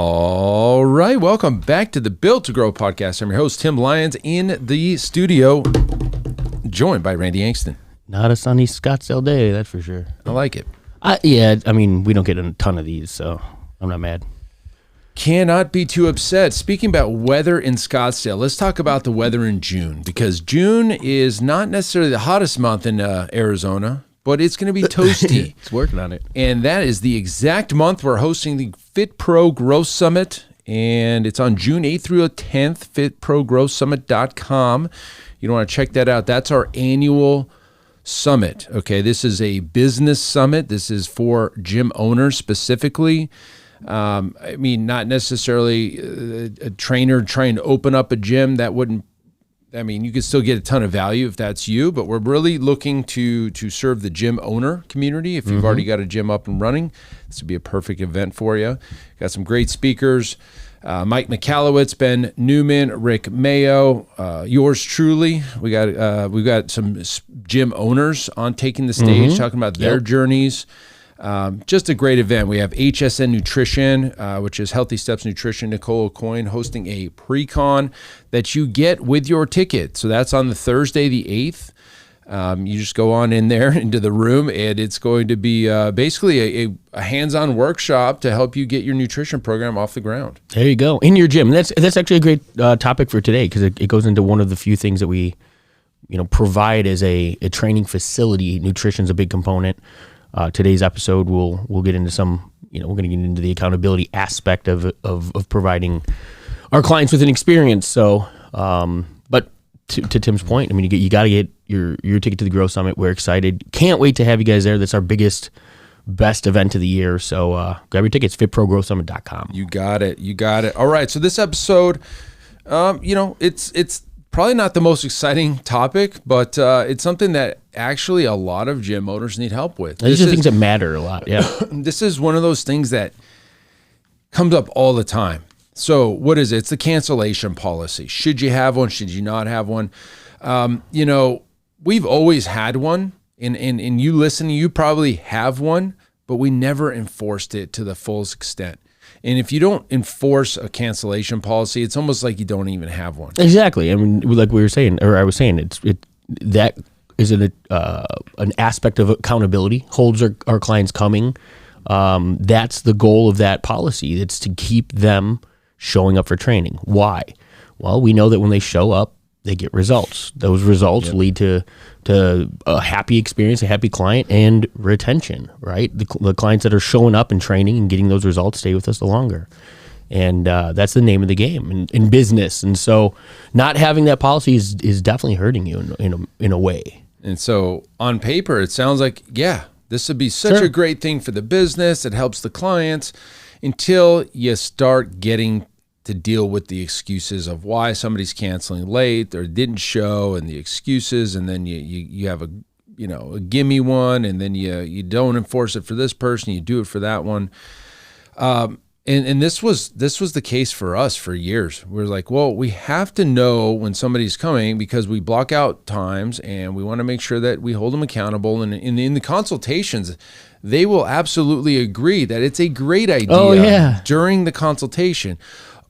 All right, welcome back to the Built to Grow podcast. I'm your host, Tim Lyons, in the studio, joined by Randy Angston. Not a sunny Scottsdale day, that's for sure. I like it. We don't get a ton of these, so I'm not mad. Cannot be too upset. Speaking about weather in Scottsdale, let's talk about the weather in June, because June is not necessarily the hottest month in Arizona, but it's going to be toasty. It's working on it. And that is the exact month we're hosting the FitPro Growth Summit, and it's on June 8th through the 10th, fitprogrowthsummit.com. You want to check that out. That's our annual summit. Okay, this is a business summit. This is for gym owners specifically. Not necessarily a trainer trying to open up a gym. That wouldn't, you could still get a ton of value if that's you, but we're really looking to serve the gym owner community. If you've already got a gym up and running, this would be a perfect event for you. Got some great speakers. Mike Michalowicz, Ben Newman, Rick Mayo, yours truly. We've got some gym owners on taking the stage, talking about their journeys. Just a great event. We have HSN Nutrition, which is Healthy Steps Nutrition, Nicole Coyne, hosting a pre-con that you get with your ticket. So that's on the Thursday, the 8th. You just go on in there into the room, and it's going to be basically a hands-on workshop to help you get your nutrition program off the ground. There you go, in your gym. That's actually a great topic for today, because it goes into one of the few things that we provide as a training facility. Nutrition's a big component. Today's episode, we'll get into some, we're going to get into the accountability aspect of providing our clients with an experience. So, but to Tim's point, you got to get your ticket to the Growth Summit. We're excited. Can't wait to have you guys there. That's our best event of the year. So grab your tickets, fitprogrowthsummit.com. You got it. All right. So this episode, it's probably not the most exciting topic, but it's something that actually a lot of gym owners need help with. These are things that matter a lot, yeah. This is one of those things that comes up all the time. So what is it? It's the cancellation policy. Should you have one? Should you not have one? We've always had one, and you listening, you probably have one, but we never enforced it to the fullest extent. And if you don't enforce a cancellation policy, it's almost like you don't even have one. Exactly. Like we were saying, or I was saying, that is an aspect of accountability, holds our clients coming. That's the goal of that policy. It's to keep them showing up for training. Why? Well, we know that when they show up, they get results. Those results lead to a happy experience, a happy client, and retention, right? The clients that are showing up and training and getting those results stay with us the longer. And that's the name of the game in business. And so not having that policy is definitely hurting you in a way. And so on paper, it sounds like, this would be such a great thing for the business. It helps the clients, until you start getting to deal with the excuses of why somebody's canceling late or didn't show, and the excuses, and then you have a gimme one, and then you don't enforce it for this person, you do it for that one. And this was the case for us for years. We're like, well, we have to know when somebody's coming, because we block out times, and we want to make sure that we hold them accountable. And in the consultations, they will absolutely agree that it's a great idea during the consultation.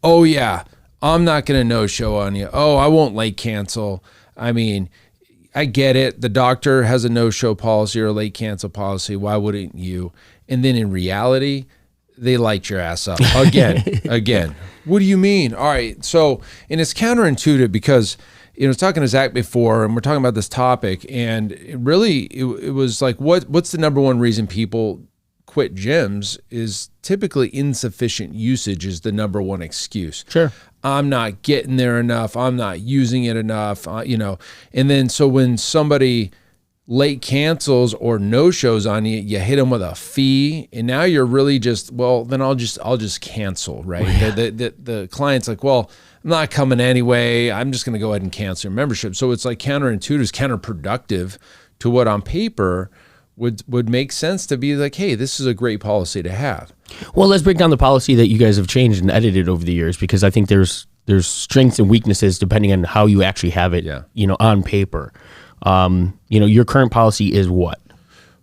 Oh yeah, I'm not going to no-show on you. Oh, I won't late cancel. I get it. The doctor has a no-show policy or a late cancel policy. Why wouldn't you? And then in reality, they light your ass up again. What do you mean? All right. So, and it's counterintuitive, because, I was talking to Zach before, and we're talking about this topic, and it was like, what's the number one reason people quit gyms is typically insufficient usage is the number one excuse. Sure. I'm not getting there enough. I'm not using it enough, and then so when somebody late cancels or no shows on you, you hit them with a fee, and now you're really just, well, then I'll just cancel, right? Yeah. The client's like, well, I'm not coming anyway. I'm just going to go ahead and cancel your membership. So it's like counterintuitive, it's counterproductive to what on paper would make sense to be like, hey, this is a great policy to have. Well, let's break down the policy that you guys have changed and edited over the years, because I think there's strengths and weaknesses depending on how you actually have it, on paper. Your current policy is what?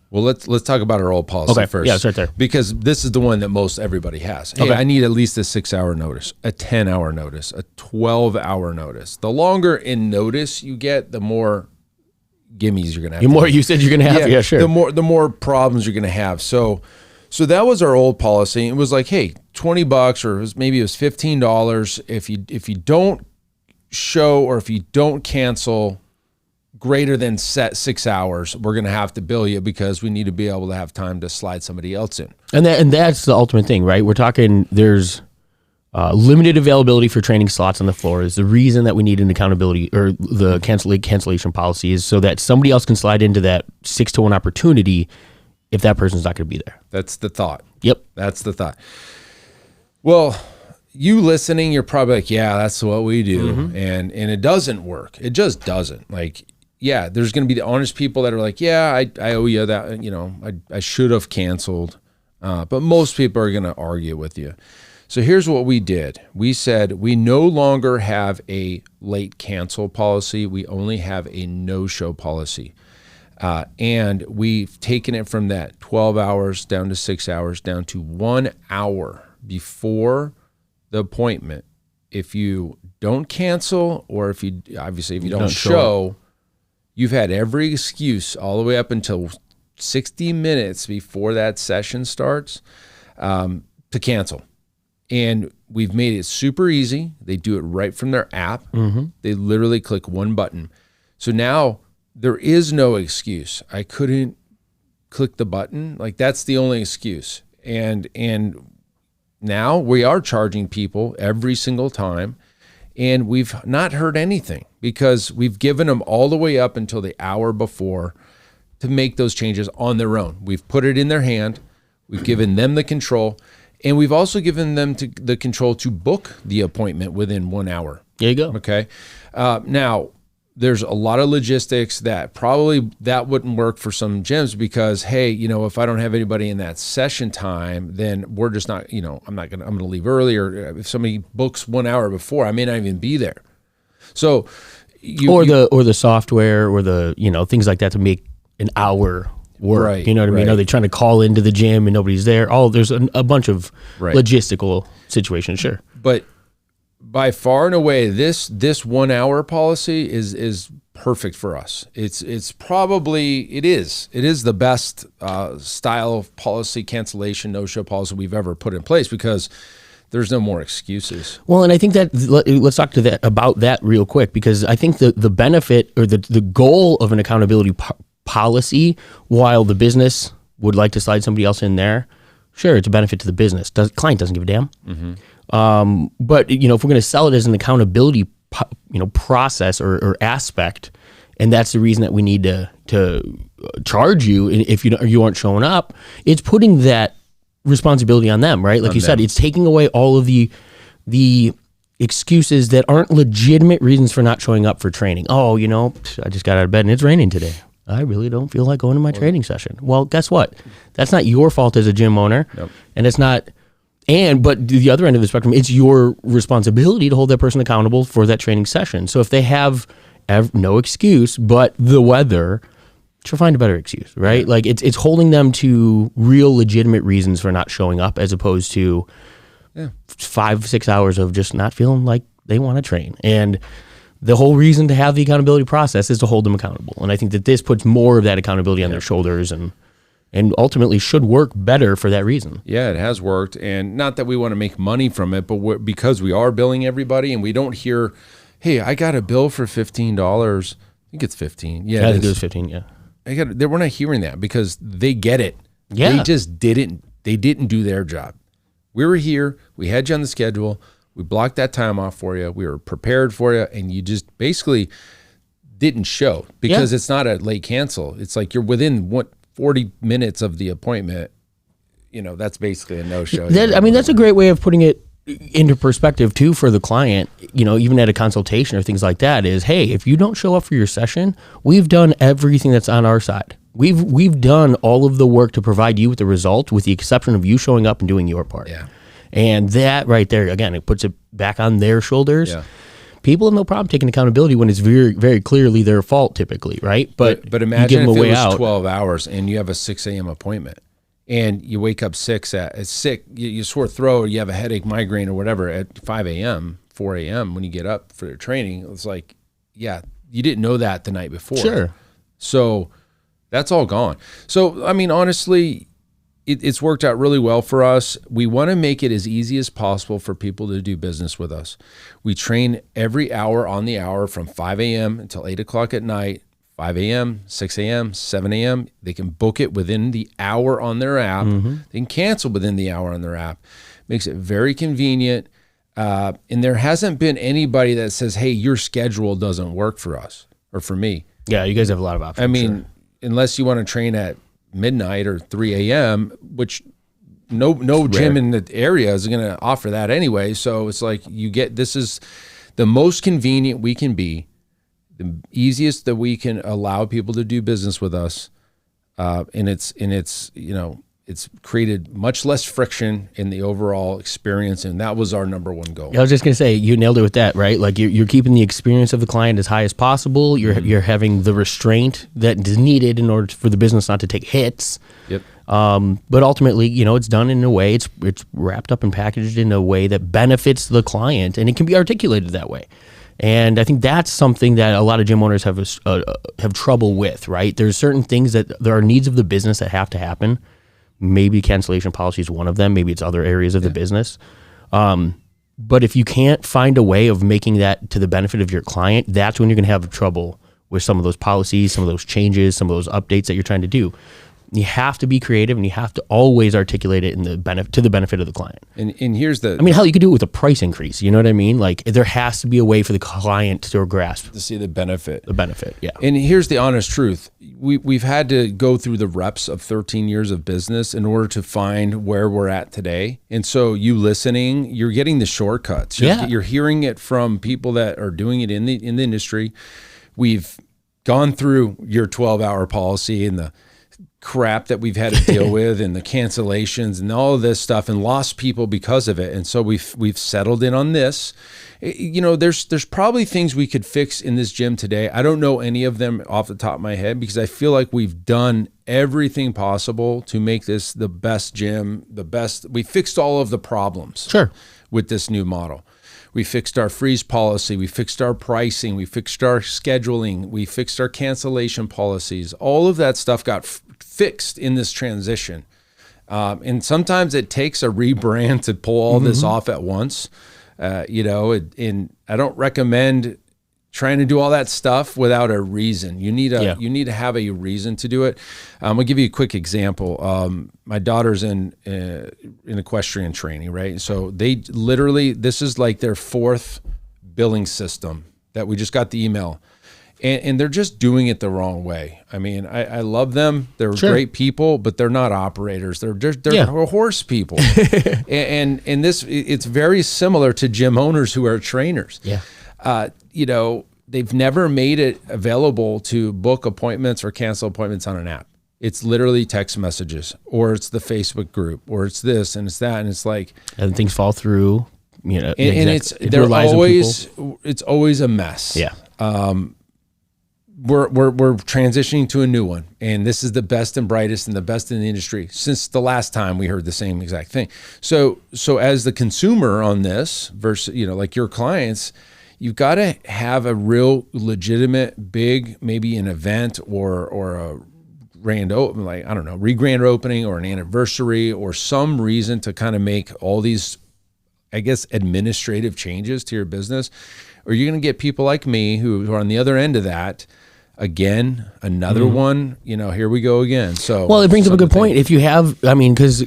Well, let's talk about our old policy first. Yeah, it's right there. Because this is the one that most everybody has. Hey, I need at least a 6-hour notice, a 10-hour notice, a 12-hour notice. The longer in notice you get, the more gimmies you're going to have. The more usage you're going to have, yeah, sure. The more problems you're going to have. So that was our old policy. It was like, hey, $20 or maybe it was $15 if you don't show or if you don't cancel greater than set 6 hours, we're going to have to bill you because we need to be able to have time to slide somebody else in. And that's the ultimate thing, right? We're talking there's limited availability for training slots on the floor is the reason that we need an accountability or the cancellation policy is so that somebody else can slide into that 6-to-1 opportunity if that person's not going to be there. That's the thought. Yep. That's the thought. Well, you listening, you're probably like, yeah, that's what we do. And it doesn't work. It just doesn't. Like, yeah, there's going to be the honest people that are like, yeah, I owe you that, I should have canceled. But most people are going to argue with you. So here's what we did. We said we no longer have a late cancel policy. We only have a no-show policy. And we've taken it from that 12 hours down to 6 hours down to 1 hour before the appointment. If you don't cancel or if you don't show, you've had every excuse all the way up until 60 minutes before that session starts to cancel. And we've made it super easy. They do it right from their app. They literally click one button. So now there is no excuse. I couldn't click the button. Like that's the only excuse. And now we are charging people every single time. And we've not heard anything because we've given them all the way up until the hour before to make those changes on their own. We've put it in their hand. We've given them the control. And we've also given them the control to book the appointment within 1 hour. There you go. Okay. Now, there's a lot of logistics that probably that wouldn't work for some gyms because, hey, if I don't have anybody in that session time, then we're just not, I'm going to leave early. Or if somebody books 1 hour before, I may not even be there. So the software or the, things like that to make an hour work. Right, you know what I mean? Are they trying to call into the gym and nobody's there? There's a bunch of logistical situations, sure. But by far and away, this 1 hour policy is perfect for us. It is the best style of policy cancellation, no-show policy we've ever put in place because there's no more excuses. Well, and I think that let's talk about that real quick because I think the benefit or the goal of an accountability policy, while the business would like to slide somebody else in there, sure, it's a benefit to the business. Client doesn't give a damn. But if we're going to sell it as an accountability, process or aspect, and that's the reason that we need to charge you if you aren't showing up, it's putting that responsibility on them, right? Like you said, it's taking away all of the excuses that aren't legitimate reasons for not showing up for training. I just got out of bed and it's raining today. I really don't feel like going to my training session. Well, guess what? That's not your fault as a gym owner. Yep. And it's not, but the other end of the spectrum, it's your responsibility to hold that person accountable for that training session. So if they have no excuse but the weather, she'll find a better excuse, right? Yeah. Like it's holding them to real legitimate reasons for not showing up as opposed to 5-6 hours of just not feeling like they want to train. And the whole reason to have the accountability process is to hold them accountable. And I think that this puts more of that accountability on their shoulders and ultimately should work better for that reason. Yeah, it has worked. And not that we want to make money from it, but because we are billing everybody and we don't hear, hey, I got a bill for $15. I think it's 15. Yeah, I think it was 15, yeah. We're not hearing that because they get it. Yeah. They just didn't do their job. We were here. We had you on the schedule. We blocked that time off for you. We were prepared for you, and you just basically didn't show because it's not a late cancel. It's like you're within 40 minutes of the appointment. That's basically a no-show. That's a great way of putting it into perspective too for the client. Even at a consultation or things like that is, hey, if you don't show up for your session, we've done everything that's on our side. We've done all of the work to provide you with the result, with the exception of you showing up and doing your part. Yeah. And that right there, again, it puts it back on their shoulders people have no problem taking accountability when it's very, very clearly their fault typically, right? But imagine if it was 12 hours and you have a 6 a.m. appointment and you wake up sick, you sore throat, you have a headache, migraine or whatever at 5 a.m., 4 a.m. when you get up for your training. It's like, yeah, you didn't know that the night before. Sure. So that's all gone. So, I mean, honestly, it's worked out really well for us. We want to make it as easy as possible for people to do business with us. We train every hour on the hour from 5 a.m. until 8 o'clock at night, 5 a.m., 6 a.m., 7 a.m. They can book it within the hour on their app. They can cancel within the hour on their app. Makes it very convenient. And there hasn't been anybody that says, hey, your schedule doesn't work for us or for me. Yeah, you guys have a lot of options. I mean, unless you want to train at midnight or 3 a.m., which no gym in the area is going to offer that anyway. So it's like this is the most convenient we can be, the easiest that we can allow people to do business with us. And it's created much less friction in the overall experience, and that was our number one goal. I was just gonna say, you nailed it with that, right? Like you're keeping the experience of the client as high as possible. You're having the restraint that is needed in order for the business not to take hits. Yep. But ultimately, it's done in a way, it's wrapped up and packaged in a way that benefits the client, and it can be articulated that way. And I think that's something that a lot of gym owners have trouble with, right? There's certain things that there are needs of the business that have to happen. Maybe cancellation policy is one of them. Maybe it's other areas of the business. But if you can't find a way of making that to the benefit of your client, that's when you're going to have trouble with some of those policies, some of those changes, some of those updates that you're trying to do. You have to be creative, and you have to always articulate it to the benefit of the client. And here's hell, you could do it with a price increase. You know what I mean? Like there has to be a way for the client to grasp to see the benefit. Yeah. And here's the honest truth: we've had to go through the reps of 13 years of business in order to find where we're at today. And so you listening, you're getting the shortcuts. You're hearing it from people that are doing it in the industry. We've gone through your 12-hour policy and the crap that we've had to deal with and the cancellations and all of this stuff and lost people because of it. And so we've settled in on this. There's probably things we could fix in this gym today. I don't know any of them off the top of my head because I feel like we've done everything possible to make this the best gym, we fixed all of the problems with this new model. We fixed our freeze policy. We fixed our pricing. We fixed our scheduling. We fixed our cancellation policies. All of that stuff got fixed in this transition. And sometimes it takes a rebrand to pull all this off at once. And I don't recommend trying to do all that stuff without a reason. You need to have a reason to do it. I'll give you a quick example. My daughter's in equestrian training, right? So they literally, this is like their 4th billing system that we just got the email. And they're just doing it the wrong way. I mean, I love them. They're great people, but they're not operators. They're horse people. and this, it's very similar to gym owners who are trainers. Yeah. They've never made it available to book appointments or cancel appointments on an app. It's literally text messages, or it's the Facebook group, or it's this and it's that, and it's like, and things fall through. And it's always a mess. Yeah. We're transitioning to a new one, and this is the best and brightest and the best in the industry since the last time we heard the same exact thing. So as the consumer on this versus, like your clients, you've got to have a real legitimate big, maybe an event or a grand open, like, I don't know, re-grand opening or an anniversary or some reason to kind of make all these, I guess, administrative changes to your business, or you're going to get people like me who are on the other end of that. Again, another one, here we go again. So, well, it brings up a good point. If you have, because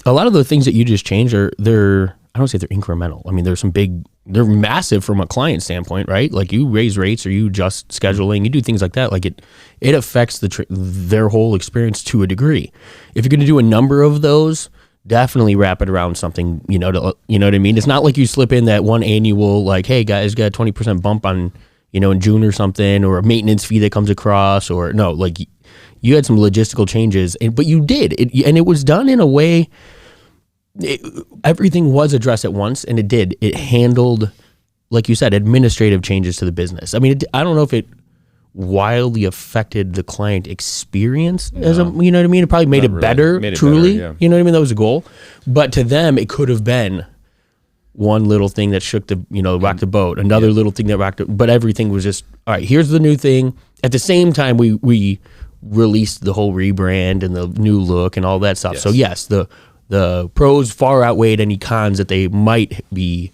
a lot of the things that you just changed I don't say they're incremental. I mean, they're massive from a client standpoint, right? Like you raise rates or you adjust scheduling, you do things like that. Like it affects their whole experience to a degree. If you're going to do a number of those, definitely wrap it around something, you know what I mean? It's not like you slip in that one annual, like, hey guys, got a 20% bump on, in June or something, or a maintenance fee that comes across, or no, like you had some logistical changes, but you did it, and it was done in a way, everything was addressed at once, and it handled like you said, administrative changes to the business. I mean, I don't know if it wildly affected the client experience as a, you know what I mean? It probably made it really better, truly. Better, yeah. You know what I mean? That was the goal. But to them, it could have been one little thing that shook the, rocked the boat, another little thing that rocked it, but everything was just, all right, here's the new thing. At the same time, we released the whole rebrand and the new look and all that stuff. Yes. So yes, the pros far outweighed any cons that they might be,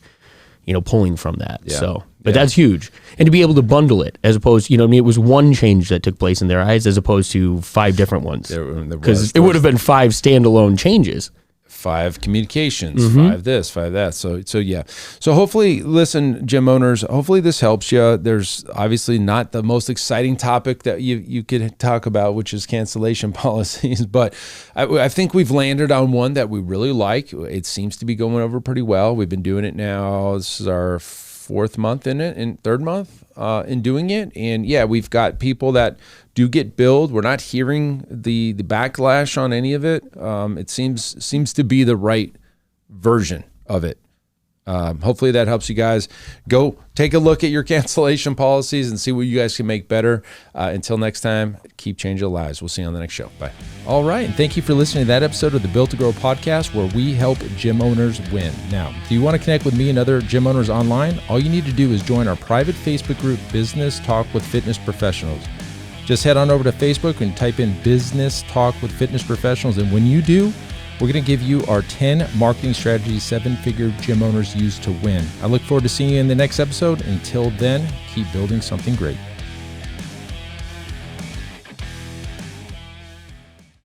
pulling from that. Yeah. So, but that's huge. And to be able to bundle it as opposed, it was one change that took place in their eyes as opposed to 5 different ones. Because it would have been 5 standalone changes. 5 communications, 5 this, 5 that. So yeah. So hopefully, listen, gym owners, hopefully this helps you. There's obviously not the most exciting topic that you could talk about, which is cancellation policies, but I think we've landed on one that we really like. It seems to be going over pretty well. We've been doing it now. This is our 4th month in it, and 3rd month in doing it. And yeah, we've got people that do get billed. We're not hearing the backlash on any of it. It seems to be the right version of it. Hopefully that helps you guys. Go take a look at your cancellation policies and see what you guys can make better. Until next time, keep changing lives. We'll see you on the next show. Bye. All right. And thank you for listening to that episode of the Built to Grow podcast, where we help gym owners win. Now, do you want to connect with me and other gym owners online? All you need to do is join our private Facebook group, Business Talk with Fitness Professionals. Just head on over to Facebook and type in Business Talk with Fitness Professionals. And when you do, we're going to give you our 10 marketing strategies 7-figure gym owners use to win. I look forward to seeing you in the next episode. Until then, keep building something great.